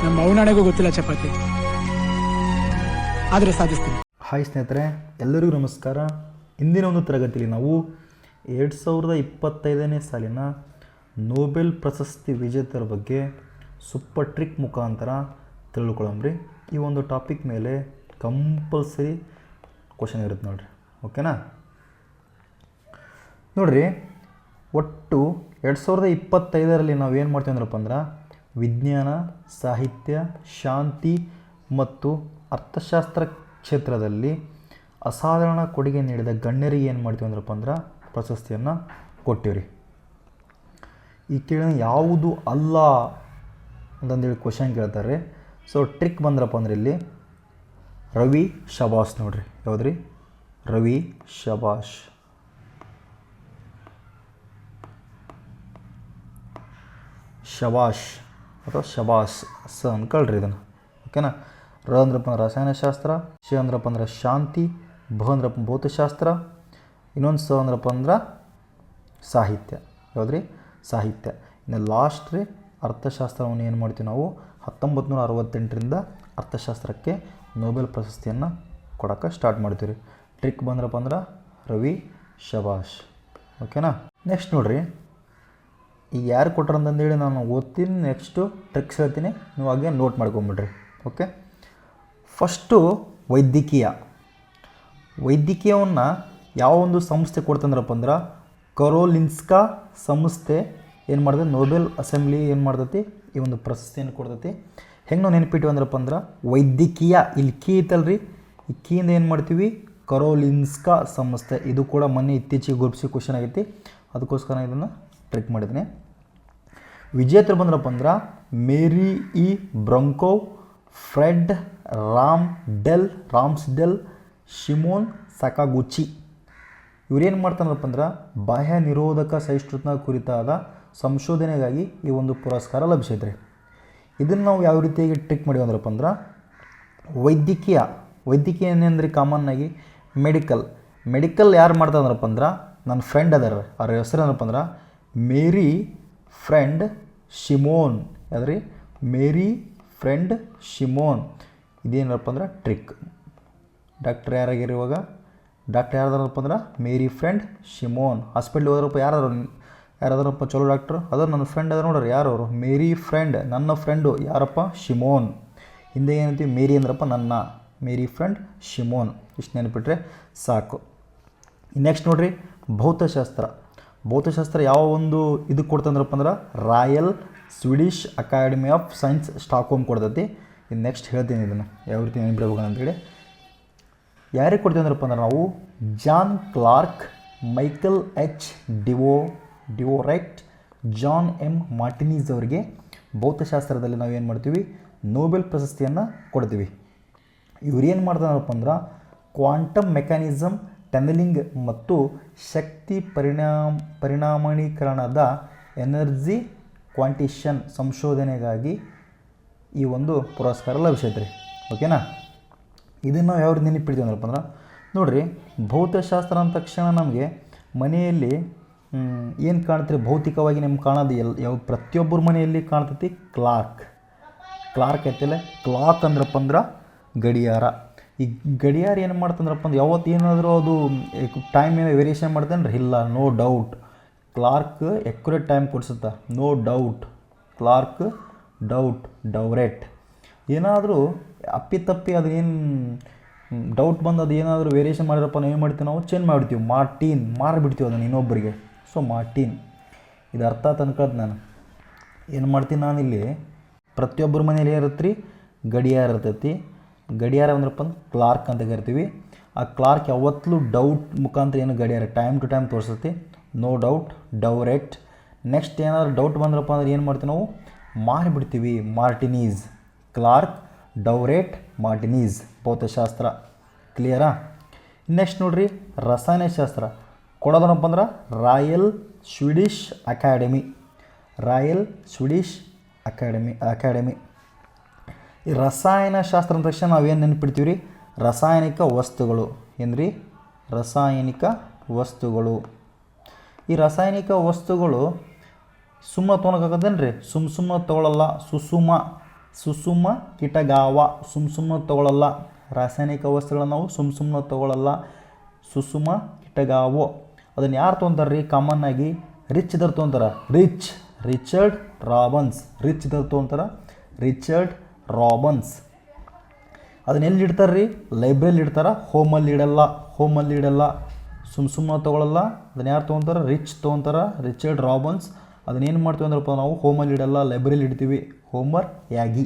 ನಮ್ಮ ಅವನಾಣೆಗೂ ಗೊತ್ತಿಲ್ಲ ಚಪಾತಿ, ಆದರೆ ಸಾಧಿಸ್ತೀನಿ. ಹಾಯ್ ಸ್ನೇಹಿತರೆ, ಎಲ್ಲರಿಗೂ ನಮಸ್ಕಾರ. ಇಂದಿನ ಒಂದು ತರಗತಿಯಲ್ಲಿ ನಾವು 2025ನೇ ಸಾಲಿನ ನೋಬೆಲ್ ಪ್ರಶಸ್ತಿ ವಿಜೇತರ ಬಗ್ಗೆ ಸೂಪರ್ ಟ್ರಿಕ್ ಮುಖಾಂತರ ತಿಳ್ಕೊಳ್ಳೋಮ್ರಿ. ಈ ಒಂದು ಟಾಪಿಕ್ ಮೇಲೆ ಕಂಪಲ್ಸರಿ ಕ್ವಶನ್ ಇರುತ್ತೆ ನೋಡ್ರಿ, ಓಕೆನಾ? ನೋಡ್ರಿ, ಒಟ್ಟು 2025ರಲ್ಲಿ ನಾವು ಏನು ಮಾಡ್ತೀವಿ ಅಂದ್ರಪ್ಪ ಅಂದ್ರೆ ವಿಜ್ಞಾನ, ಸಾಹಿತ್ಯ, ಶಾಂತಿ ಮತ್ತು ಅರ್ಥಶಾಸ್ತ್ರ ಕ್ಷೇತ್ರದಲ್ಲಿ ಅಸಾಧಾರಣ ಕೊಡುಗೆ ನೀಡಿದ ಗಣ್ಯರಿಗೆ ಏನು ಮಾಡ್ತೀವಿ ಅಂದ್ರಪ್ಪ ಅಂದ್ರೆ ಪ್ರಶಸ್ತಿಯನ್ನು ಕೊಟ್ಟಿವ್ರಿ. ಈ ಕೇಳಿದ ಯಾವುದು ಅಲ್ಲ ಅಂತಂದೇಳಿ ಕ್ವಶನ್ ಕೇಳ್ತಾರೆ. ಸೊ ಟ್ರಿಕ್ ಬಂದ್ರಪ್ಪ ಅಂದ್ರೆ ಇಲ್ಲಿ ರವಿ ಶಬಾಷ್ ನೋಡ್ರಿ. ಯಾವುದ್ರಿ? ರವಿ ಶಬಾಷ್. ಶಬಾಷ್ ಅಥವಾ ಶಬಾಷ್ ಸ ಅನ್ಕೊಳ್ರಿ ಇದನ್ನು, ಓಕೆನಾ? ರ ಅಂದ್ರಪ್ಪ ಅಂದ್ರೆ ರಸಾಯನಶಾಸ್ತ್ರ, ಶ ಅಂದ್ರಪ್ಪ ಅಂದ್ರೆ ಶಾಂತಿ, ಭ ಅಂದ್ರಪ್ಪ ಭೌತಶಾಸ್ತ್ರ, ಇನ್ನೊಂದು ಸ ಅಂದ್ರಪ್ಪ ಅಂದ್ರೆ ಸಾಹಿತ್ಯ. ಯಾವುದ್ರಿ? ಸಾಹಿತ್ಯ. ಇನ್ನು ಲಾಸ್ಟ್ ರೀ ಅರ್ಥಶಾಸ್ತ್ರವನ್ನು ಏನು ಮಾಡ್ತೀವಿ ನಾವು 1968ರಿಂದ ಅರ್ಥಶಾಸ್ತ್ರಕ್ಕೆ ನೋಬೆಲ್ ಪ್ರಶಸ್ತಿಯನ್ನು ಕೊಡೋಕ್ಕೆ ಸ್ಟಾರ್ಟ್ ಮಾಡ್ತೀವಿ ರೀ. ಟ್ರಿಕ್ ಬಂದ್ರಪ್ಪ ಅಂದ್ರೆ ರವಿ ಶಬಾಷ್, ಓಕೆನಾ? ನೆಕ್ಸ್ಟ್ ನೋಡಿರಿ, ಈಗ ಯಾರು ಕೊಟ್ಟರು ಅಂತಂದೇಳಿ ನಾನು ಓದ್ತೀನಿ, ನೆಕ್ಸ್ಟು ಟ್ರಿಕ್ಸ್ ಹೇಳ್ತೀನಿ, ನೀವು ಹಾಗೆ ನೋಟ್ ಮಾಡ್ಕೊಂಬಿಡ್ರಿ, ಓಕೆ? ಫಸ್ಟು ವೈದ್ಯಕೀಯವನ್ನು ಯಾವ ಒಂದು ಸಂಸ್ಥೆ ಕೊಡ್ತಂದ್ರಪ್ಪ ಅಂದ್ರೆ ಕರೋಲಿನ್ಸ್ಕಾ ಸಂಸ್ಥೆ ಏನು ಮಾಡ್ತೈತಿ, ನೋಬೆಲ್ ಅಸೆಂಬ್ಲಿ ಏನು ಮಾಡ್ತೈತಿ, ಈ ಒಂದು ಪ್ರಶಸ್ತಿಯನ್ನು ಕೊಡ್ತೈತಿ. ಹೆಂಗೆ ನಾವು ನೆನಪಿಟ್ಟಿವಿ ಅಂದ್ರಪ್ಪ ಅಂದ್ರೆ ವೈದ್ಯಕೀಯ, ಇಲ್ಲಿ ಕೀ ಐತಲ್ರಿ, ಈ ಕೀಯಿಂದ ಏನು ಮಾಡ್ತೀವಿ, ಕರೋಲಿನ್ಸ್ಕಾ ಸಂಸ್ಥೆ. ಇದು ಕೂಡ ಮೊನ್ನೆ ಇತ್ತೀಚೆಗೆ ಗುರುಪಿಸಿ ಕ್ವಶನ್ ಆಗೈತಿ, ಅದಕ್ಕೋಸ್ಕರ ಇದನ್ನು ಟ್ರಿಕ್ ಮಾಡಿದ್ದೀನಿ. ವಿಜೇತರು ಬಂದ್ರಪ್ಪ ಅಂದ್ರೆ ಮೇರಿ ಇ ಬ್ರಂಕೋವ್, ಫ್ರೆಡ್ ರಾಮ್ಸ್ಡೆಲ್, ಶಿಮೋನ್ ಸಕಾಗುಚಿ. ಇವರೇನು ಮಾಡ್ತಾರಪ್ಪ ಅಂದ್ರೆ ಬಾಹ್ಯ ನಿರೋಧಕ ಸಹಿಷ್ಣುತಾ ಕುರಿತಾದ ಸಂಶೋಧನೆಗಾಗಿ ಈ ಒಂದು ಪುರಸ್ಕಾರ ಲಭಿಸೈತ್ರಿ. ಇದನ್ನು ನಾವು ಯಾವ ರೀತಿಯಾಗಿ ಟ್ರಿಕ್ ಮಾಡಿವಿ ಅಂದ್ರಪ್ಪ ಅಂದ್ರೆ ವೈದ್ಯಕೀಯ ಏನಂದ್ರೆ ಕಾಮನ್ನಾಗಿ ಮೆಡಿಕಲ್ ಯಾರು ಮಾಡ್ತಾರಂದ್ರಪ್ಪ ಅಂದ್ರೆ ನನ್ನ ಫ್ರೆಂಡ್ ಅದಾರ, ಅವ್ರ ಹೆಸರು ಏನಪ್ಪ ಅಂದ್ರೆ ಮೇರಿ ಫ್ರೆಂಡ್ ಶಿಮೋನ್. ಯಾವ್ದ್ರಿ? ಮೇರಿ ಫ್ರೆಂಡ್ ಶಿಮೋನ್. ಇದೇನಪ್ಪ ಅಂದ್ರೆ ಟ್ರಿಕ್. ಡಾಕ್ಟರ್ ಯಾರಾಗಿರಿ ಇವಾಗ? ಡಾಕ್ಟರ್ ಯಾರದಾರಪ್ಪ ಅಂದ್ರೆ ಮೇರಿ ಫ್ರೆಂಡ್ ಶಿಮೋನ್. ಹಾಸ್ಪಿಟ್ಲಿಗೆ ಹೋದ್ರಪ್ಪ ಯಾರಾದ್ರಪ್ಪ ಚಲೋ ಡಾಕ್ಟ್ರು? ಅದ್ರ ನನ್ನ ಫ್ರೆಂಡ್ ಅದ ನೋಡ್ರಿ, ಯಾರು ಅವರು? ಮೇರಿ ಫ್ರೆಂಡ್, ನನ್ನ ಫ್ರೆಂಡು ಯಾರಪ್ಪ? ಶಿಮೋನ್. ಹಿಂದೆ ಏನಂತೀವಿ, ಮೇರಿ ಅಂದ್ರಪ್ಪ ನನ್ನ, ಮೇರಿ ಫ್ರೆಂಡ್ ಶಿಮೋನ್. ಇಷ್ಟು ನೆನಪಿಟ್ರೆ ಸಾಕು. ನೆಕ್ಸ್ಟ್ ನೋಡ್ರಿ, ಭೌತಶಾಸ್ತ್ರ ಯಾವ ಒಂದು ಇದು ಕೊಡ್ತಂದ್ರಪ್ಪ ಅಂದ್ರೆ royal Swedish academy of science Stockholm ಕೊಡ್ತೈತಿ. ಇದು ನೆಕ್ಸ್ಟ್ ಹೇಳ್ತೀನಿ, ಇದನ್ನು ಯಾವ ರೀತಿ ನೆನಪಿಡ್ಬೇಕು ಅಂತೇಳಿ. ಯಾರಿಗೆ ಕೊಡ್ತೀವಿ ಅಂದ್ರಪ್ಪ ಅಂದ್ರೆ ನಾವು John Clarke, Michael H Devoret, John M Martinis ಅವರಿಗೆ ಭೌತಶಾಸ್ತ್ರದಲ್ಲಿ ನಾವು ಏನು ಮಾಡ್ತೀವಿ, ನೋಬೆಲ್ ಪ್ರಶಸ್ತಿಯನ್ನು ಕೊಡ್ತೀವಿ. ಇವ್ರು ಏನು ಮಾಡ್ತಾರಪ್ಪ ಅಂದ್ರೆ ಕ್ವಾಂಟಮ್ ಮೆಕ್ಯಾನಿಸಮ್, ಟನಲಿಂಗ್ ಮತ್ತು ಶಕ್ತಿ ಪರಿಣಾಮೀಕರಣದ ಎನರ್ಜಿ ಕ್ವಾಂಟಿಷನ್ ಸಂಶೋಧನೆಗಾಗಿ ಈ ಒಂದು ಪುರಸ್ಕಾರ ಲಭಿಸೈತ್ರಿ, ಓಕೆನಾ? ಇದನ್ನು ನಾವು ಯಾವ ರೀತಿ ನೆನಪಿಡ್ತೀವಿ ಅಂದ್ರಪ್ಪ ಅಂದ್ರೆ ನೋಡಿರಿ, ಭೌತಶಾಸ್ತ್ರ ಅಂದ ತಕ್ಷಣ ನಮಗೆ ಮನೆಯಲ್ಲಿ ಏನು ಕಾಣ್ತೀರಿ, ಭೌತಿಕವಾಗಿ ನಿಮ್ಗೆ ಕಾಣೋದು ಯಾವ ಪ್ರತಿಯೊಬ್ಬರ ಮನೆಯಲ್ಲಿ ಕಾಣ್ತೈತಿ ಕ್ಲಾಕ್ ಐತಿಲ್ಲ. ಕ್ಲಾಕ್ ಅಂದ್ರಪ್ಪ ಅಂದ್ರೆ ಗಡಿಯಾರ. ಈ ಗಡಿಯಾರ ಏನು ಮಾಡ್ತಂದ್ರಪ್ಪ ಅಂದ್ರೆ ಯಾವತ್ತು ಏನಾದರೂ ಅದು ಟೈಮ್ ಏನೋ ವೇರಿಯೇಷನ್ ಮಾಡ್ತೇನೆ ರೀ? ಇಲ್ಲ, no doubt Clarke accurate time ಕೊಡ್ಸುತ್ತಾ, ನೋ ಡೌಟ್. Clarke Devoret. ಏನಾದರೂ ಅಪ್ಪಿತಪ್ಪಿ ಅದು ಏನು ಡೌಟ್ ಬಂದು ಅದು ಏನಾದರೂ ವೇರಿಯೇಷನ್ ಮಾಡಿರಪ್ಪ, ನಾವು ಏನು ಮಾಡ್ತೀವಿ, ನಾವು ಚೇಂಜ್ ಮಾಡಿಬಿಡ್ತೀವಿ, ಮಾರಿಬಿಡ್ತೀವಿ ಅದನ್ನು ಇನ್ನೊಬ್ಬರಿಗೆ. ಸೊ ಮಾರ್ಟಿನ್, ಇದು ಅರ್ಥ ಅನ್ಕೊಳ್ತು. ನಾನು ಏನು ಮಾಡ್ತೀನಿ, ನಾನಿಲ್ಲಿ ಪ್ರತಿಯೊಬ್ಬರ ಮನೇಲಿ ಇರುತ್ತೆ ರೀ ಗಡಿಯಾರ ಇರ್ತೈತಿ. ಗಡಿಯಾರ ಅಂದ್ರಪ್ಪ ಅಂದ್ರೆ ಕ್ಲಾರ್ಕ್ ಅಂತ ಕರಿತೀವಿ. ಆ ಕ್ಲಾರ್ಕ್ ಯಾವತ್ತೂ ಡೌಟ್ ಮುಖಾಂತರ ಏನು ಗಡಿಯಾರ ಟೈಮ್ ಟು ಟೈಮ್ ತೋರಿಸ್ತೈತಿ, ನೋ ಡೌಟ್ ಡೌರೇಟ್. ನೆಕ್ಸ್ಟ್ ಏನಾದರೂ ಡೌಟ್ ಬಂದ್ರಪ್ಪ ಅಂದ್ರೆ ಏನು ಮಾಡ್ತೀವಿ ನಾವು, ಮಾರಿಬಿಡ್ತೀವಿ, ಮಾರ್ಟಿನೀಸ್. ಕ್ಲಾರ್ಕ್ ಡೌರೇಟ್ ಮಾರ್ಟಿನೀಸ್, ಭೌತಶಾಸ್ತ್ರ. ಕ್ಲಿಯರಾ? ನೆಕ್ಸ್ಟ್ ನೋಡ್ರಿ, ರಸಾಯನಶಾಸ್ತ್ರ ಕೊಡೋದನಪ್ಪ ಅಂದ್ರೆ ರಾಯಲ್ ಸ್ವೀಡಿಷ್ ಅಕಾಡೆಮಿ. ಈ ರಸಾಯನಶಾಸ್ತ್ರ ಅಂದ ತಕ್ಷಣ ನಾವೇನು ನೆನಪಿಡ್ತೀವಿ ರೀ, ರಾಸಾಯನಿಕ ವಸ್ತುಗಳು. ಏನ್ರಿ? ರಾಸಾಯನಿಕ ವಸ್ತುಗಳು. ಈ ರಾಸಾಯನಿಕ ವಸ್ತುಗಳು ಸುಮ್ಮ ತೊಗೊಳಕ್ಕಾಗತ್ತೇನು ರೀ? ಸುಮ್ಮ ತೊಗೊಳ್ಳಲ್ಲ. ಸುಸುಮ ಸುಸುಮ ಕಿಟಗಾವ ಸುಮ್ಮನೆ ತಗೊಳ್ಳಲ್ಲ. ರಾಸಾಯನಿಕ ವಸ್ತುಗಳನ್ನ ನಾವು ಸುಮ್ಮನೆ ತಗೊಳ್ಳಲ್ಲ. ಸುಸುಮ ಕಿಟಗಾವೋ ಅದನ್ನು ಯಾರು ತೊಗೊಂತಾರೆ ರೀ? ಕಾಮನ್ನಾಗಿ ರಿಚ್ ಇದ್ದವ್ರು ತೊಗೊಂತಾರೆ. ರಿಚರ್ಡ್ ರಾಬನ್ಸ್. ರಿಚ್ ಇದ್ದವ್ರು ತೊಗೊಂತಾರೆ, ರಿಚರ್ಡ್ ರಾಬನ್ಸ್. ಅದನ್ನ ಎಲ್ಲಿ ಇಡ್ತಾರೆ ರೀ? ಲೈಬ್ರರಿಲಿ ಇಡ್ತಾರೆ, ಹೋಮಲ್ಲಿ ಇಡಲ್ಲ. ಸುಮ್ಮನೆ ತೊಗೊಳ್ಳಲ್ಲ. ಅದನ್ನು ಯಾರು ತೊಗೊತಾರೆ? Rich ತೊಗೊತಾರೆ, Richard ರಾಬನ್ಸ್. ಅದನ್ನೇನು ಮಾಡ್ತೀವಿ ಅಂದ್ರಪ್ಪ ನಾವು ಹೋಮಲ್ಲಿ ಇಡಲ್ಲ, ಲೈಬ್ರರಿಲಿ ಇಡ್ತೀವಿ. ಹೋಮರ್ ಯಾಗಿ.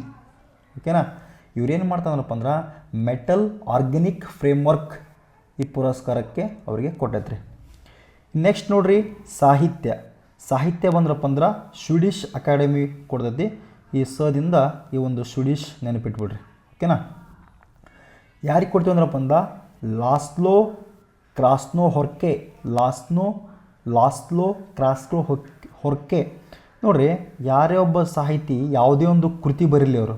ಓಕೆನಾ? ಇವ್ರೇನು ಮಾಡ್ತಾರಪ್ಪ ಅಂದ್ರೆ ಮೆಟಲ್ ಆರ್ಗ್ಯಾನಿಕ್ ಫ್ರೇಮ್ವರ್ಕ್ ಈ ಪುರಸ್ಕಾರಕ್ಕೆ ಅವರಿಗೆ ಕೊಟ್ಟೈತ್ರಿ. ನೆಕ್ಸ್ಟ್ ನೋಡ್ರಿ ಸಾಹಿತ್ಯ ಬಂದ್ರಪ್ಪ ಅಂದ್ರೆ ಸ್ವೀಡಿಷ್ ಅಕಾಡೆಮಿ ಕೊಡ್ತೈತಿ. ಈ ಸದಿಂದ ಈ ಒಂದು ಸ್ವೀಡಿಷ್ ನೆನಪಿಟ್ಬಿಡ್ರಿ. ಓಕೆನಾ? ಯಾರಿಗೆ ಕೊಡ್ತೀವಿ ಅಂದ್ರಪ್ಪ ಅಂದ್ರೆ ಲಾಸ್ಲೋ ಕ್ರಾಸ್ನೋ ಹೊರ್ಕೆ. ನೋಡ್ರಿ, ಯಾರೇ ಒಬ್ಬ ಸಾಹಿತಿ ಯಾವುದೇ ಒಂದು ಕೃತಿ ಬರೀಲಿ, ಅವರು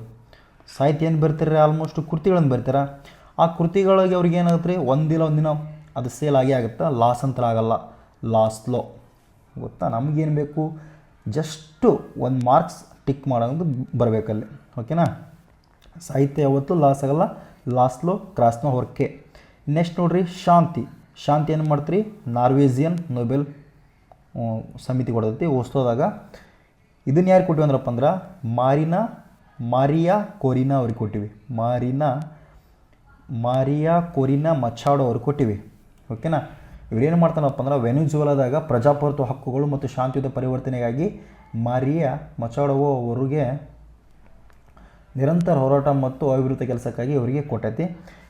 ಸಾಹಿತ್ಯ ಏನು ಬರೀತಾರೆ? ಆಲ್ಮೋಸ್ಟ್ ಕೃತಿಗಳನ್ನು ಬರೀತಾರೆ. ಆ ಕೃತಿಗಳಿಗೆ ಅವ್ರಿಗೆ ಏನಾಗುತ್ತೆ ರೀ? ಒಂದಿನ ಅದು ಸೇಲ್ ಆಗುತ್ತೆ. ಲಾಸ್ ಅಂತ ಆಗಲ್ಲ. ಲಾಸ್ಲೋ ಗೊತ್ತಾ? ನಮಗೇನು ಬೇಕು? ಜಸ್ಟು 1 ಮಾರ್ಕ್ಸ್ ಟಿಕ್ ಮಾಡೋದು ಬರಬೇಕಲ್ಲಿ. ಓಕೆನಾ? ಸಾಹಿತ್ಯ ಯಾವತ್ತೂ ಲಾಸ್ ಆಗಲ್ಲ. ಲಾಸ್ಲೋ ಕ್ರಾಸ್ನೋ ಹೊರ್ಕೆ. ನೆಕ್ಸ್ಟ್ ನೋಡ್ರಿ, ಶಾಂತಿ ಏನು ಮಾಡ್ತೀರಿ? ನಾರ್ವೇಜಿಯನ್ ನೊಬೆಲ್ ಸಮಿತಿ ಕೊಡ್ತೈತಿ ಓಸ್ಲೋದಾಗ. ಇದನ್ನು ಯಾರು ಕೊಟ್ಟಿವಿ ಅಂದ್ರಪ್ಪ ಅಂದ್ರೆ ಮಾರಿಯಾ ಕೊರಿನಾ ಅವ್ರಿಗೆ ಕೊಟ್ಟಿವಿ. ಮಾರಿಯಾ ಕೊರಿನಾ ಮಚಾಡೋ ಅವ್ರಿಗೆ ಕೊಟ್ಟಿವಿ. ಓಕೆನಾ? ಇವ್ರೇನು ಮಾಡ್ತಾನಪ್ಪ ಅಂದ್ರೆ ವೆನಿಜುವೆಲಾದಾಗ ಪ್ರಜಾಪ್ರಭುತ್ವ ಹಕ್ಕುಗಳು ಮತ್ತು ಶಾಂತಿಯುತ ಪರಿವರ್ತನೆಗಾಗಿ ಮಾರಿಯಾ ಮಚಾಡೋ ಅವರಿಗೆ ನಿರಂತರ ಹೋರಾಟ ಮತ್ತು ಅಭಿವೃದ್ಧಿ ಕೆಲಸಕ್ಕಾಗಿ ಅವರಿಗೆ ಕೊಟ್ಟೈತಿ.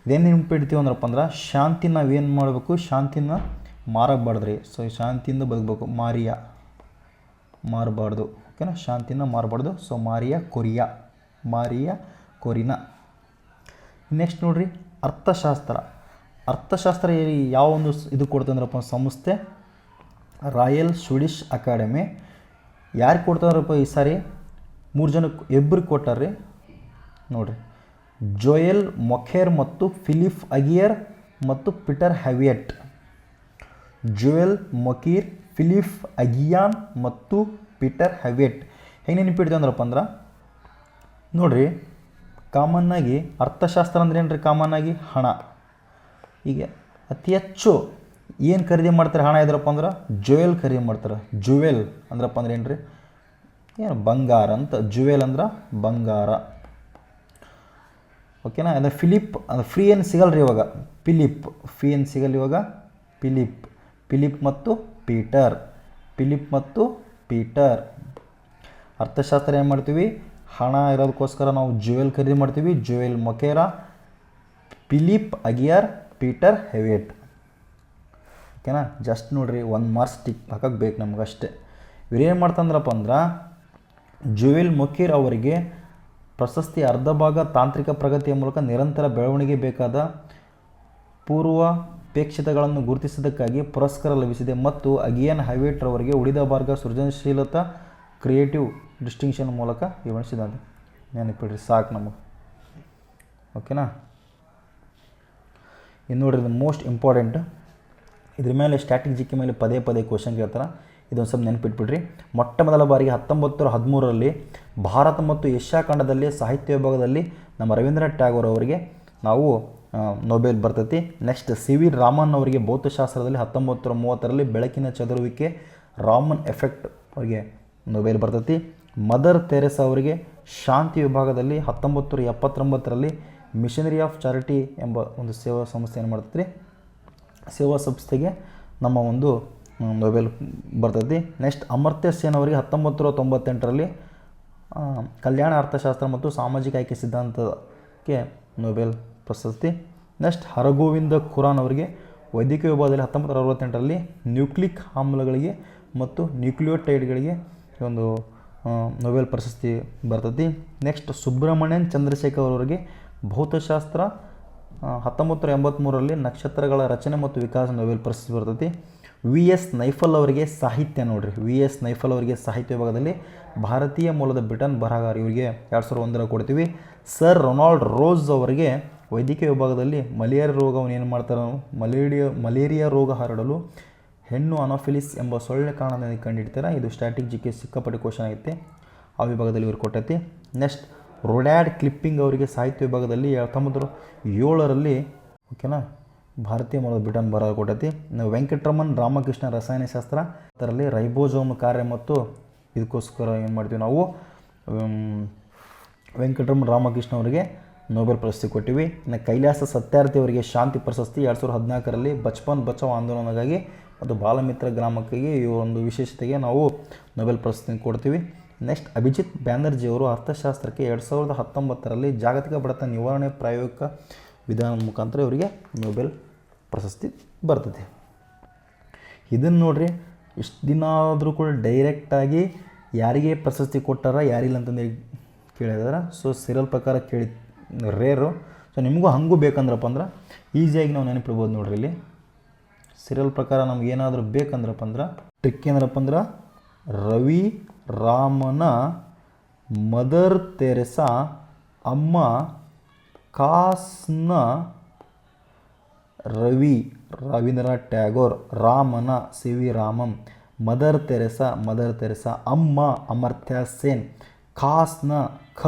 ಇದೇನು ನೆನಪಿಡ್ತೀವಿ ಅಂದ್ರಪ್ಪ ಅಂದ್ರೆ ಶಾಂತಿ ನಾವೇನು ಮಾಡಬೇಕು? ಶಾಂತಿನ ಮಾರಬಾರ್ದು ರೀ. ಸೊ ಶಾಂತಿಯಿಂದ ಬದುಕಬೇಕು. ಮಾರಬಾರ್ದು. ಓಕೆನಾ? ಶಾಂತಿನ ಮಾರಬಾರ್ದು. So Maria Corina. ನೆಕ್ಸ್ಟ್ ನೋಡ್ರಿ, ಅರ್ಥಶಾಸ್ತ್ರ ಯಾವ ಒಂದು ಇದು ಕೊಡ್ತಂದ್ರಪ್ಪ ಸಂಸ್ಥೆ? Royal Swedish academy. ಯಾರು ಕೊಡ್ತಾರಪ್ಪ ಈ ಸಾರಿ? 3 ಜನಕ್ಕೆ ಇಬ್ಬರಿಗೆ ಕೊಟ್ಟಾರ್ರಿ. ನೋಡಿರಿ, ಜೋಯೆಲ್ ಮೊಖೇರ್ ಮತ್ತು ಫಿಲಿಪ್ ಅಗಿಯರ್ ಮತ್ತು ಪೀಟರ್ ಹ್ಯಾವಿಯಟ್. ಜೋಯೆಲ್ ಮೊಕೀರ್, ಫಿಲಿಪ್ ಅಗಿಯಾನ್ ಮತ್ತು ಪೀಟರ್ ಹ್ಯಾವಿಯಟ್. ಹೆಂಗೆ ನೆನಪಿಡ್ತೀವಿ ಅಂದ್ರಪ್ಪ ಅಂದ್ರೆ ನೋಡಿರಿ, ಕಾಮನ್ನಾಗಿ ಅರ್ಥಶಾಸ್ತ್ರ ಅಂದ್ರೆ ಏನು ರೀ? ಕಾಮನ್ನಾಗಿ ಹಣ. ಈಗ ಅತಿ ಹೆಚ್ಚು ಏನು ಖರೀದಿ ಮಾಡ್ತಾರೆ ಹಣ ಇದ್ರಪ್ಪ ಅಂದ್ರೆ? ಜುವೆಲ್ ಖರೀದಿ ಮಾಡ್ತಾರೆ. ಜುವೆಲ್ ಅಂದ್ರಪ್ಪ ಅಂದ್ರೆ ಏನು ರೀ? ಏನು ಬಂಗಾರ ಅಂತ. ಜುವೆಲ್ ಅಂದ್ರೆ ಬಂಗಾರ. ಓಕೆನಾ? ಅಂದರೆ ಫಿಲಿಪ್ ಅಂದರೆ ಫ್ರೀ ಏನು ಸಿಗಲ್ಲ ರೀ ಇವಾಗ. ಫೀ ಏನು ಸಿಗಲ್ಲ ಇವಾಗ. ಫಿಲಿಪ್ ಮತ್ತು ಪೀಟರ್. ಅರ್ಥಶಾಸ್ತ್ರ ಏನು ಮಾಡ್ತೀವಿ? ಹಣ ಇರೋದಕ್ಕೋಸ್ಕರ ನಾವು ಜುವೆಲ್ ಖರೀದಿ ಮಾಡ್ತೀವಿ. ಜುವೆಲ್ ಮೊಕೇರಾ, ಫಿಲಿಪ್ ಅಗಿಯರ್, ಪೀಟರ್ ಹ್ಯಾವಿಯಟ್. ಓಕೆನಾ? ಜಸ್ಟ್ ನೋಡಿರಿ, 1 ಮಾರ್ಕ್ಸ್ ಟಿಕ್ ಹಾಕಕ್ಕೆ ಬೇಕು ನಮ್ಗೆ ಅಷ್ಟೇ. ಇವ್ರೇನು ಮಾಡ್ತಂದ್ರಪ್ಪ ಅಂದ್ರೆ ಜುವೆಲ್ ಮೊಕೀರ್ ಅವರಿಗೆ ಪ್ರಶಸ್ತಿ ಅರ್ಧ ಭಾಗ ತಾಂತ್ರಿಕ ಪ್ರಗತಿಯ ಮೂಲಕ ನಿರಂತರ ಬೆಳವಣಿಗೆ ಬೇಕಾದ ಪೂರ್ವಾಪೇಕ್ಷಿತಗಳನ್ನು ಗುರುತಿಸಿದ್ದಕ್ಕಾಗಿ ಪುರಸ್ಕಾರ ಲಭಿಸಿದೆ. ಮತ್ತು ಅಗಿಯನ್ ಹ್ಯಾವಿಯಟ್ ಅವರಿಗೆ ಉಳಿದ ಭಾಗ ಸೃಜನಶೀಲತಾ ಕ್ರಿಯೇಟಿವ್ ಡಿಸ್ಟಿಂಕ್ಷನ್ ಮೂಲಕ ವಿವರಿಸಿದಂತೆ. ನೆನಪಿಡ್ರಿ, ಸಾಕು ನಮಗೆ. ಓಕೆನಾ? ಇನ್ನು ನೋಡ್ರಿ, ಇದು ಮೋಸ್ಟ್ ಇಂಪಾರ್ಟೆಂಟ್. ಇದ್ರ ಮೇಲೆ ಸ್ಟ್ಯಾಟಿಕ್ ಜಿಕೆ ಮೇಲೆ ಪದೇ ಕ್ವಶನ್ ಕೇಳ್ತಾರೆ. ಇದೊಂದು ಸ್ವಲ್ಪ ನೆನಪಿಟ್ಬಿಡ್ರಿ. ಮೊಟ್ಟ ಮೊದಲ ಬಾರಿಗೆ 1913ರಲ್ಲಿ ಭಾರತ ಮತ್ತು ಏಷ್ಯಾ ಖಂಡದಲ್ಲಿ ಸಾಹಿತ್ಯ ವಿಭಾಗದಲ್ಲಿ ನಮ್ಮ ರವೀಂದ್ರನಾಥ್ ಟ್ಯಾಗೋರ್ ಅವರಿಗೆ ನಾವು ನೊಬೆಲ್ ಬರ್ತೈತಿ. Next CV. ರಾಮನ್ ಅವರಿಗೆ ಭೌತಶಾಸ್ತ್ರದಲ್ಲಿ 1930ರಲ್ಲಿ ಬೆಳಕಿನ ಚದುರುವಿಕೆ ರಾಮನ್ ಎಫೆಕ್ಟ್ ಅವರಿಗೆ ನೊಬೆಲ್ ಬರ್ತೈತಿ. ಮದರ್ ತೆರೇಸಾ ಅವರಿಗೆ ಶಾಂತಿ ವಿಭಾಗದಲ್ಲಿ 1979ರಲ್ಲಿ ಮಿಷನರಿ ಆಫ್ ಚಾರಿಟಿ ಎಂಬ ಒಂದು ಸೇವಾ ಸಂಸ್ಥೆ ಏನು ಮಾಡ್ತೈತಿ? ಸೇವಾ ಸಂಸ್ಥೆಗೆ ನಮ್ಮ ಒಂದು ನೊಬೆಲ್ ಬರ್ತೈತಿ. ನೆಕ್ಸ್ಟ್ ಅಮರ್ತ್ಯ ಸೇನ್ ಅವರಿಗೆ 1998ರಲ್ಲಿ ಕಲ್ಯಾಣ ಅರ್ಥಶಾಸ್ತ್ರ ಮತ್ತು ಸಾಮಾಜಿಕ ಆಯ್ಕೆ ಸಿದ್ಧಾಂತಕ್ಕೆ ನೊಬೆಲ್ ಪ್ರಶಸ್ತಿ. ನೆಕ್ಸ್ಟ್ ಹರಗೋವಿಂದ ಖುರಾನ್ ಅವರಿಗೆ ವೈದ್ಯಕೀಯ ವಿಭಾಗದಲ್ಲಿ 1968ರಲ್ಲಿ ನ್ಯೂಕ್ಲಿಕ್ ಆಮ್ಲಗಳಿಗೆ ಮತ್ತು ನ್ಯೂಕ್ಲಿಯೋಟೈಡ್ಗಳಿಗೆ ಒಂದು ನೊಬೆಲ್ ಪ್ರಶಸ್ತಿ ಬರ್ತೈತಿ. ನೆಕ್ಸ್ಟ್ ಸುಬ್ರಹ್ಮಣ್ಯನ್ ಚಂದ್ರಶೇಖರ್ ಅವರಿಗೆ ಭೌತಶಾಸ್ತ್ರ 1983ರಲ್ಲಿ ನಕ್ಷತ್ರಗಳ ರಚನೆ ಮತ್ತು ವಿಕಾಸ ನೊಬೆಲ್ ಪ್ರಶಸ್ತಿ ಬರ್ತೈತಿ. ವಿ.ಎಸ್. ನೈಫಲ್ ಅವರಿಗೆ ಸಾಹಿತ್ಯ. ನೋಡಿರಿ, ವಿ.ಎಸ್. ನೈಫಲ್ ಅವರಿಗೆ ಸಾಹಿತ್ಯ ವಿಭಾಗದಲ್ಲಿ ಭಾರತೀಯ ಮೂಲದ ಬ್ರಿಟನ್ ಬರಹಗಾರ, ಇವರಿಗೆ 2001 ಕೊಡ್ತೀವಿ. ಸರ್ ರೊನಾಲ್ಡ್ ರೋಸ್ ಅವರಿಗೆ ವೈದ್ಯಕೀಯ ವಿಭಾಗದಲ್ಲಿ ಮಲೇರಿಯಾ ರೋಗವನ್ನು ಏನು ಮಾಡ್ತಾರೆ? ಮಲೇರಿಯಾ ರೋಗ ಹರಡಲು ಹೆಣ್ಣು ಅನೋಫಿಲಿಸ್ ಎಂಬ ಸೊಳ್ಳೆ ಕಾರಣದಿಂದ ಕಂಡುಹಿಡ್ತಾರೆ. ಇದು ಸ್ಟ್ಯಾಟಿಕ್ ಜಿಕೆ ಸಿಕ್ಕಾಪಟ್ಟೆ ಕ್ವಶನ್ ಆಗುತ್ತೆ. ಆ ವಿಭಾಗದಲ್ಲಿ ಇವ್ರು ಕೊಟ್ಟೈತಿ. ನೆಕ್ಸ್ಟ್ ರುಡ್ಯಾರ್ಡ್ ಕಿಪ್ಲಿಂಗ್ ಅವರಿಗೆ ಸಾಹಿತ್ಯ ವಿಭಾಗದಲ್ಲಿ 1907ರಲ್ಲಿ ಓಕೆನಾ ಭಾರತೀಯ ಮೂಲದ ಬ್ರಿಟನ್ ಬರ ಕೊಟ್ಟೈತಿ. ವೆಂಕಟರಮಣ್ ರಾಮಕೃಷ್ಣ ರಸಾಯನಶಾಸ್ತ್ರ, ಅದರಲ್ಲಿ ರೈಬೋಸೋಮ್ ಕಾರ್ಯ ಮತ್ತು ಇದಕ್ಕೋಸ್ಕರ ಏನು ಮಾಡ್ತೀವಿ ನಾವು ವೆಂಕಟರಮಣ್ ರಾಮಕೃಷ್ಣ ಅವರಿಗೆ ನೊಬೆಲ್ ಪ್ರಶಸ್ತಿ ಕೊಟ್ಟಿವಿ. ಇನ್ನು ಕೈಲಾಸ ಸತ್ಯಾರ್ಥಿ ಅವರಿಗೆ ಶಾಂತಿ ಪ್ರಶಸ್ತಿ 2014ರಲ್ಲಿ ಬಚ್ಪನ್ ಬಚಾವ್ ಆಂದೋಲನಕ್ಕಾಗಿ ಮತ್ತು ಬಾಲಮಿತ್ರ ಗ್ರಾಮಕ್ಕಾಗಿ ಈ ಒಂದು ವಿಶೇಷತೆಗೆ ನಾವು ನೊಬೆಲ್ ಪ್ರಶಸ್ತಿ ಕೊಡ್ತೀವಿ. ನೆಕ್ಸ್ಟ್ ಅಭಿಜಿತ್ ಬ್ಯಾನರ್ಜಿಯವರು ಅರ್ಥಶಾಸ್ತ್ರಕ್ಕೆ 2019ರಲ್ಲಿ ಜಾಗತಿಕ ಬಡತನ ನಿವಾರಣೆ ಪ್ರಾಯೋಗಿಕ ವಿಧಾನದ ಮುಖಾಂತರ ಇವರಿಗೆ ನೊಬೆಲ್ ಪ್ರಶಸ್ತಿ ಬರ್ತದೆ. ಇದನ್ನು ನೋಡ್ರಿ, ಇಷ್ಟು ದಿನ ಆದರೂ ಕೂಡ ಡೈರೆಕ್ಟಾಗಿ ಯಾರಿಗೆ ಪ್ರಶಸ್ತಿ ಕೊಟ್ಟಾರ ಯಾರಿಲ್ಲ ಅಂತಂದು ಕೇಳಿದಾರೆ. ಸೊ ಸೀರಿಯಲ್ ಪ್ರಕಾರ ಕೇಳಿ ರೇರು. ಸೊ ನಿಮಗೂ ಹಾಗೂ ಬೇಕಂದ್ರಪ್ಪ ಅಂದ್ರೆ ಈಸಿಯಾಗಿ ನಾವು ನೆನಪಿಡ್ಬೋದು ನೋಡ್ರಿ. ಇಲ್ಲಿ ಸೀರಿಯಲ್ ಪ್ರಕಾರ ನಮ್ಗೆ ಏನಾದರೂ ಬೇಕಂದ್ರಪ್ಪ ಅಂದ್ರೆ ಟ್ರಿಕ್ ಏನರಪ್ಪ ಅಂದ್ರೆ ರವಿ ರಾಮನ ಮದರ್ ತೆರೆಸಾ, ಅಮ್ಮ ಕಾಸ್ನ ರವೀಂದ್ರನಾಥ್ ಟ್ಯಾಗೋರ್, ರಾಮನ C V Raman, Mother Teresa, ಅಮ್ಮ ಅಮರ್ತ್ಯ ಸೇನ್, ಖಾಸ್ನ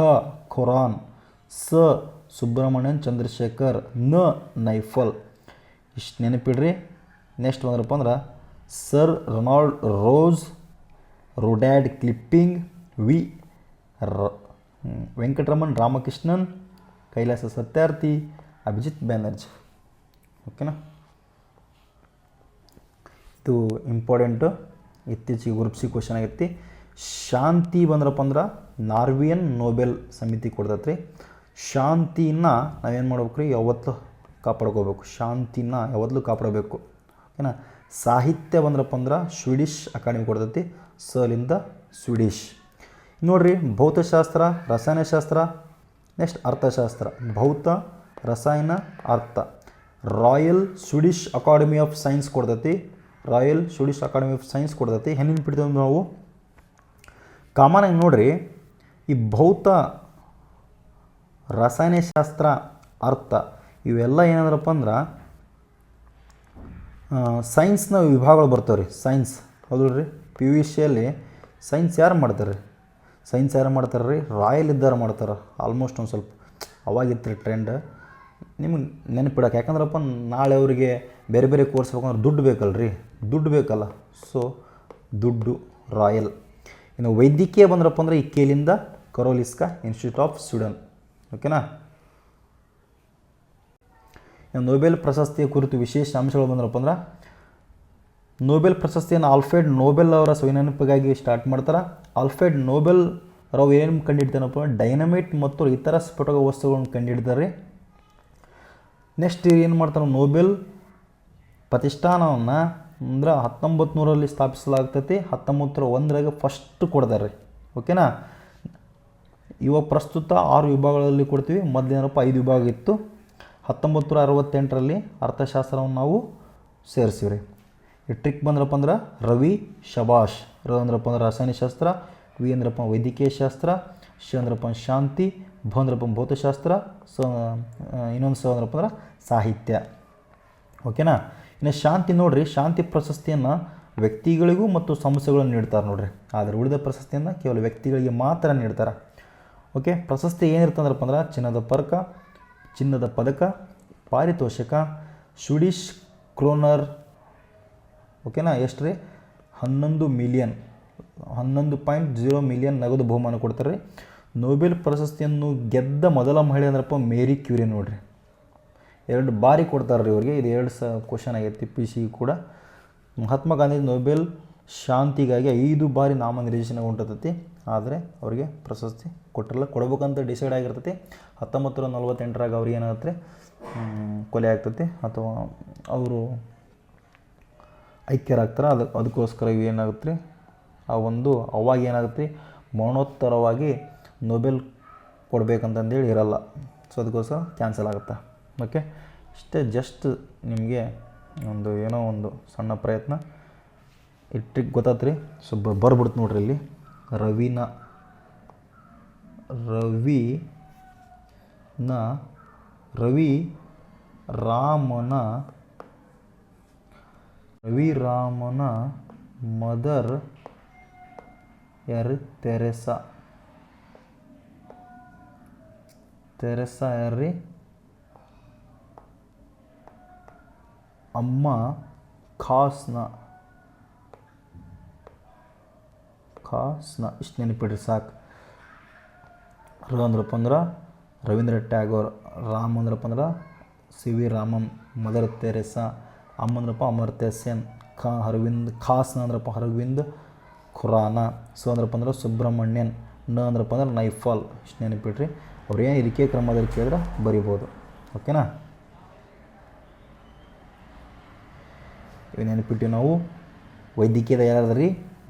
ಖುರಾನ್, ಸುಬ್ರಹ್ಮಣ್ಯನ್ ಚಂದ್ರಶೇಖರ್, ನೈಫಲ್. ಇಷ್ಟು ನೆನಪಿಡ್ರಿ. ನೆಕ್ಸ್ಟ್ ಬಂದ್ರಪ್ಪ ಅಂದ್ರೆ sir Ronald Ross, Rudyard Kipling, Venkataraman Ramakrishnan, Kailash Satyarthi, Abhijit Banerjee. ಓಕೆನಾ, ಇದು ಇಂಪಾರ್ಟೆಂಟು, ಇತ್ತೀಚೆಗೆ ಗ್ರೂಪ್ ಸಿ ಕ್ವಶನ್ ಆಗೈತಿ. ಶಾಂತಿ ಬಂದ್ರಪ್ಪ ಅಂದ್ರೆ ನಾರ್ವಿಯನ್ ನೊಬೆಲ್ ಸಮಿತಿ ಕೊಡ್ತೈತೆ ರೀ. ಶಾಂತಿನ ನಾವೇನು ಮಾಡ್ಬೇಕು ರೀ, ಯಾವತ್ತೂ ಕಾಪಾಡ್ಕೋಬೇಕು, ಶಾಂತಿನ ಯಾವತ್ತೂ ಕಾಪಾಡಬೇಕು. ಓಕೆನಾ. ಸಾಹಿತ್ಯ ಬಂದ್ರಪ್ಪ ಅಂದ್ರೆ ಸ್ವೀಡಿಷ್ ಅಕಾಡೆಮಿ ಕೊಡ್ತೈತಿ, ಸಲಿಂದ ಸ್ವೀಡಿಷ್. ನೋಡಿರಿ, ಭೌತಶಾಸ್ತ್ರ, ರಸಾಯನಶಾಸ್ತ್ರ, ನೆಕ್ಸ್ಟ್ ಅರ್ಥಶಾಸ್ತ್ರ. ಭೌತ, ರಸಾಯನ, ಅರ್ಥ royal Swedish academy of science ಕೊಡ್ತೈತಿ, royal Swedish academy of science ಕೊಡ್ತೈತಿ. ಹೆಣ್ಣಿನ ಬಿಡ್ತೀವಿ ನಾವು ಕಾಮನಾಗಿ ನೋಡ್ರಿ, ಈ ಭೌತ, ರಸಾಯನಶಾಸ್ತ್ರ, ಅರ್ಥ ಇವೆಲ್ಲ ಏನಂದ್ರಪ್ಪ ಅಂದ್ರೆ ಸೈನ್ಸ್ನ ವಿಭಾಗಗಳು ಬರ್ತಾವೆ ರೀ. ಸೈನ್ಸ್ ಹೌದು ರೀ, ಪಿ ಯು ಸಿಯಲ್ಲಿ ಸೈನ್ಸ್ ಯಾರು ಮಾಡ್ತಾರೆ ರೀ? ಸೈನ್ಸ್ ಯಾರು ಮಾಡ್ತಾರೆ ರೀ? ರಾಯಲ್ ಇದ್ದಾರೆ ಮಾಡ್ತಾರೆ. ಆಲ್ಮೋಸ್ಟ್ ಒಂದು ಸ್ವಲ್ಪ ಅವಾಗಿತ್ತು ರೀ ಟ್ರೆಂಡ್. ನಿಮಗೆ ನೆನಪಿಡಕ್ಕೆ, ಯಾಕಂದ್ರಪ್ಪ ನಾಳೆ ಅವರಿಗೆ ಬೇರೆ ಬೇರೆ ಕೋರ್ಸ್ ಬೇಕಂದ್ರೆ ದುಡ್ಡು ಬೇಕಲ್ಲ ರೀ, ದುಡ್ಡು ಬೇಕಲ್ಲ. ಸೊ ದುಡ್ಡು ರಾಯಲ್. ಇನ್ನು ವೈದ್ಯಕೀಯ ಬಂದ್ರಪ್ಪ ಅಂದರೆ ಈ ಕೇಲಿಂದ ಕರೋಲಿಸ್ಕಾ ಇನ್ಸ್ಟಿಟ್ಯೂಟ್ ಆಫ್ ಸ್ವೀಡನ್. ಓಕೆನಾ. ನೊಬೆಲ್ ಪ್ರಶಸ್ತಿಯ ಕುರಿತು ವಿಶೇಷ ಅಂಶಗಳು ಬಂದ್ರಪ್ಪ ಅಂದ್ರೆ ನೊಬೆಲ್ ಪ್ರಶಸ್ತಿಯನ್ನು ಆಲ್ಫ್ರೆಡ್ ನೊಬೆಲ್ ಅವರ ನೆನಪಿಗಾಗಿ ಸ್ಟಾರ್ಟ್ ಮಾಡ್ತಾರೆ. ಆಲ್ಫ್ರೆಡ್ ನೊಬೆಲ್ ಅವರು ಏನು ಕಂಡುಹಿಡ್ತಾನಪ್ಪ, ಡೈನಮೈಟ್ ಮತ್ತು ಇತರ ಸ್ಫೋಟಕ ವಸ್ತುಗಳನ್ನು ಕಂಡುಹಿಡ್ತಾರೆ. ನೆಕ್ಸ್ಟ್ ಏನು ಮಾಡ್ತಾರೆ, ನೊಬೆಲ್ ಪ್ರತಿಷ್ಠಾನವನ್ನು ಅಂದ್ರೆ 1900ರಲ್ಲಿ ಸ್ಥಾಪಿಸಲಾಗ್ತೈತಿ, 1901ರಾಗ ಫಸ್ಟ್ ಕೊಡ್ತಾರೆ. ಓಕೆನಾ. ಇವಾಗ ಪ್ರಸ್ತುತ 6 ವಿಭಾಗಗಳಲ್ಲಿ ಕೊಡ್ತೀವಿ, ಮೊದಲೇನಪ್ಪ 5 ವಿಭಾಗ ಇತ್ತು. 1968ರಲ್ಲಿ ಅರ್ಥಶಾಸ್ತ್ರವನ್ನು ನಾವು ಸೇರಿಸಿವ್ರಿ. ಈ ಟ್ರಿಕ್ ಬಂದ್ರಪ್ಪ ಅಂದ್ರೆ ರವಿ ಶಬಾಷ್. ಅಂದ್ರಪ್ಪ ಅಂದ್ರೆ ರಾಸಾಯನಶಾಸ್ತ್ರ, ವಿ ಅಂದ್ರಪ್ಪ ವೈದ್ಯಕೀಯ ಶಾಸ್ತ್ರ, ಶಿ ಅಂದ್ರಪ್ಪ ಶಾಂತಿ, ಭ ಅಂದ್ರಪ್ಪ ಭೌತಶಾಸ್ತ್ರ, ಇನ್ನೊಂದು ಅಂದ್ರಪ್ಪ ಅಂದ್ರೆ ಸಾಹಿತ್ಯ. ಓಕೆನಾ. ಇನ್ನು ಶಾಂತಿ ನೋಡ್ರಿ, ಶಾಂತಿ ಪ್ರಶಸ್ತಿಯನ್ನು ವ್ಯಕ್ತಿಗಳಿಗೂ ಮತ್ತು ಸಂಸ್ಥೆಗಳನ್ನು ನೀಡ್ತಾರೆ ನೋಡ್ರಿ. ಆದರೆ ಉಳಿದ ಪ್ರಶಸ್ತಿಯನ್ನು ಕೇವಲ ವ್ಯಕ್ತಿಗಳಿಗೆ ಮಾತ್ರ ನೀಡ್ತಾರೆ. ಓಕೆ. ಪ್ರಶಸ್ತಿ ಏನಿರ್ತಂದ್ರಪ್ಪ ಅಂದ್ರೆ ಚಿನ್ನದ ಪದಕ, ಪಾರಿತೋಷಕ, ಸ್ವೀಡಿಷ್ ಕ್ರೋನರ್. ಓಕೆನಾ. ಎಷ್ಟು ರೀ? 11 ಮಿಲಿಯನ್, 11.0 ಮಿಲಿಯನ್ ನಗದು ಬಹುಮಾನ ಕೊಡ್ತಾರೆ ರೀ. ನೊಬೆಲ್ ಪ್ರಶಸ್ತಿಯನ್ನು ಗೆದ್ದ ಮೊದಲ ಮಹಿಳೆ ಅಂದ್ರಪ್ಪ ಮೇರಿ ಕ್ಯೂರಿ ನೋಡ್ರಿ. 2 ಬಾರಿ ಕೊಡ್ತಾರೆ ರೀ ಇವ್ರಿಗೆ. ಇದು 2 ಕ್ವಶನ್ ಆಗೈತಿ ಪಿ ಸಿ ಕೂಡ. ಮಹಾತ್ಮ ಗಾಂಧಿ ನೊಬೆಲ್ ಶಾಂತಿಗಾಗಿ 5 ಬಾರಿ ನಾಮನಿರ್ದೇಶನಗೊಂಡಿರ್ತೈತಿ, ಆದರೆ ಅವರಿಗೆ ಪ್ರಶಸ್ತಿ ಕೊಟ್ಟಿರಲ್ಲ. ಕೊಡ್ಬೇಕಂತ ಡಿಸೈಡ್ ಆಗಿರ್ತೈತಿ. 1948ರಾಗ ಅವ್ರಿಗೆ ಏನಾಗುತ್ತೆ, ಕೊಲೆ ಆಗ್ತೈತಿ ಅಥವಾ ಅವರು ಐಕ್ಯರಾಗ್ತಾರೆ. ಅದಕ್ಕೋಸ್ಕರ ಏನಾಗುತ್ತೆ ರೀ, ಅವಾಗ ಏನಾಗುತ್ತೆ, ಮರಣೋತ್ತರವಾಗಿ ನೊಬೆಲ್ ಕೊಡಬೇಕಂತಂದೇಳಿ ಇರಲ್ಲ. ಸೊ ಅದಕ್ಕೋಸ್ಕರ ಕ್ಯಾನ್ಸಲ್ ಆಗುತ್ತೆ. ಓಕೆ. ಇಷ್ಟೇ, ಜಸ್ಟ್ ನಿಮಗೆ ಏನೋ ಒಂದು ಸಣ್ಣ ಪ್ರಯತ್ನ. ಈ ಟ್ರಿಕ್ ಗೊತ್ತಾತ್ರಿ. ಸೊ ಬರ್ಬಿಡ್ತು ನೋಡ್ರಿ. ಇಲ್ಲಿ ರವಿ ರಾಮನ ಮದರ್ ಯಾರು? ತೆರೆಸಾ. ತೆರೆಸಾ ಯಾರ್ರಿ? ಅಮ್ಮ ಖಾಸ್ನ ಇಷ್ಟು ನೆನಪಿಡ್ರಿ ಸಾಕು. ರ ಅಂದ್ರಪ್ಪ ಅಂದ್ರೆ ರವೀಂದ್ರ ಟ್ಯಾಗೋರ್, ರಾಮ್ ಅಂದ್ರಪ್ಪ ಅಂದ್ರೆ C V Raman, Mother Teresa, ಅಮ್ಮ ಅಂದ್ರಪ್ಪ ಅಮರ್ತ್ಯ ಸೇನ್, ಖಾಸ್ನ ಅಂದ್ರಪ್ಪ ಅರವಿಂದ್ ಖುರಾನ, ಅಂದ್ರಪ್ಪ ಅಂದ್ರೆ ಸುಬ್ರಹ್ಮಣ್ಯನ್, ಅಂದ್ರಪ್ಪ ಅಂದ್ರೆ ನೈಫಾಲ್. ಇಷ್ಟು ನೆನಪಿಡ್ರಿ. ಅವ್ರೇನು ಇರಿಕೆ ಕ್ರಮದಲ್ಲಿ ಕೇಳಿದ್ರೆ ಬರಿಬೋದು. ಓಕೆನಾ? ಇವು ನೆನಪಿಟ್ಟು ನಾವು ವೈದ್ಯಕೀಯದ ಯಾರಾದ್ರಿ?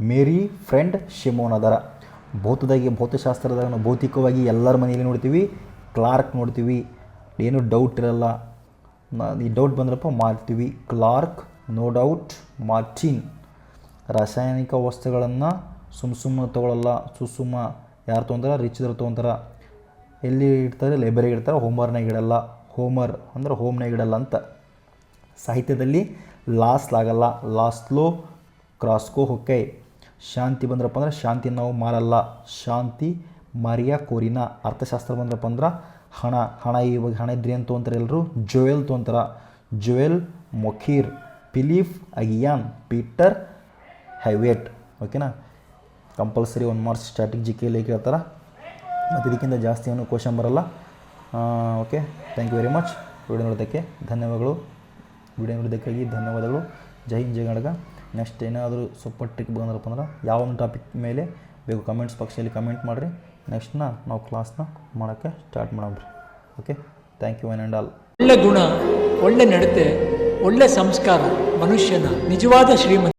ಮೇರಿ ಫ್ರೆಂಡ್ ಶಿಮೋನ್ ಅದರ. ಭೌತಶಾಸ್ತ್ರದಾಗ ನಾವು ಭೌತಿಕವಾಗಿ ಎಲ್ಲರ ಮನೆಯಲ್ಲಿ ನೋಡ್ತೀವಿ, ಕ್ಲಾರ್ಕ್ ನೋಡ್ತೀವಿ, ಏನು ಡೌಟ್ ಇರಲ್ಲ. ಈ ಡೌಟ್ ಬಂದ್ರಪ್ಪ ಮಾಡ್ತೀವಿ. Clark, no doubt, Martin. ರಾಸಾಯನಿಕ ವಸ್ತುಗಳನ್ನು ಸುಮ್ಮನೆ ತೊಗೊಳ್ಳಲ್ಲ, ಸುಮ್ಮ ಯಾರು ತೊಗೊಂತಾರೆ? ರಿಚ್ದವ್ರು ತೊಗೊಂತಾರೆ. ಎಲ್ಲಿ ಇಡ್ತಾರೆ? ಲೈಬ್ರರಿಗೆ ಇಡ್ತಾರೆ, ಹೋಮ್ವರ್ಕ್ನಾಗ ಇಡಲ್ಲ. ಹೋಮರ್ ಅಂದ್ರೆ ಹೋಮ್ನಾಗ ಇಡಲ್ಲ ಅಂತ. ಸಾಹಿತ್ಯದಲ್ಲಿ ಲಾಸ್ಲಾಗಲ್ಲ, ಲಾಸ್ಲೋ ಕ್ರಾಸ್ಕೋ ಹೊಕ್ಕೈ. ಶಾಂತಿ ಬಂದ್ರಪ್ಪ ಅಂದ್ರೆ ಶಾಂತಿ ನಾವು ಮಾರಲ್ಲ, ಶಾಂತಿ ಮಾರಿಯಾ ಕೋರಿನಾ. ಅರ್ಥಶಾಸ್ತ್ರ ಬಂದ್ರಪ್ಪ ಅಂದ್ರೆ ಹಣ ಇವಾಗ ಹಣ ಇದ್ರಿ ಅಂತ ತೊಗೊಂತಾರೆ ಎಲ್ಲರೂ, ಜೋಯಲ್ ತೊಗೊಂತಾರೆ, Joel Mokyr. Philippe Aghion, Peter Howitt. ಓಕೆನಾ? ಕಂಪಲ್ಸರಿ 1 ಮಾರ್ಕ್ಸ್ ಸ್ಟ್ಯಾಟಿಕ್ ಜಿಕೆಯಲ್ಲಿ ಕೇಳ್ತಾರೆ, ಮತ್ತು ಇದಕ್ಕಿಂತ ಜಾಸ್ತಿ ಏನೂ ಕ್ವಶನ್ ಬರಲ್ಲ. Okay, thank you very much. Video ನೋಡೋದಕ್ಕೆ ಧನ್ಯವಾದಗಳು. ಜೈ ಹಿಂದ್, ಜೈ ಕರ್ನಾಟಕ. ನೆಕ್ಸ್ಟ್ ಏನಾದರೂ ಸೂಪರ್ ಟ್ರಿಕ್ ಬಂದ್ರಪ್ಪ ಅಂದ್ರೆ ಯಾವ ಒಂದು ಟಾಪಿಕ್ ಮೇಲೆ ಬೇಕು ಕಮೆಂಟ್ಸ್ ಬಾಕ್ಸಲ್ಲಿ ಕಮೆಂಟ್ ಮಾಡಿರಿ. ನೆಕ್ಸ್ಟ್ನ ನಾವು ಕ್ಲಾಸ್ನ ಮಾಡೋಕ್ಕೆ ಸ್ಟಾರ್ಟ್ ಮಾಡೋಣ್ರಿ. Okay, thank you one and all. ಒಳ್ಳೆ ಗುಣ, ಒಳ್ಳೆ ನಡತೆ, ಒಳ್ಳೆ ಸಂಸ್ಕಾರ ಮನುಷ್ಯನ ನಿಜವಾದ ಶ್ರೀಮಂತ.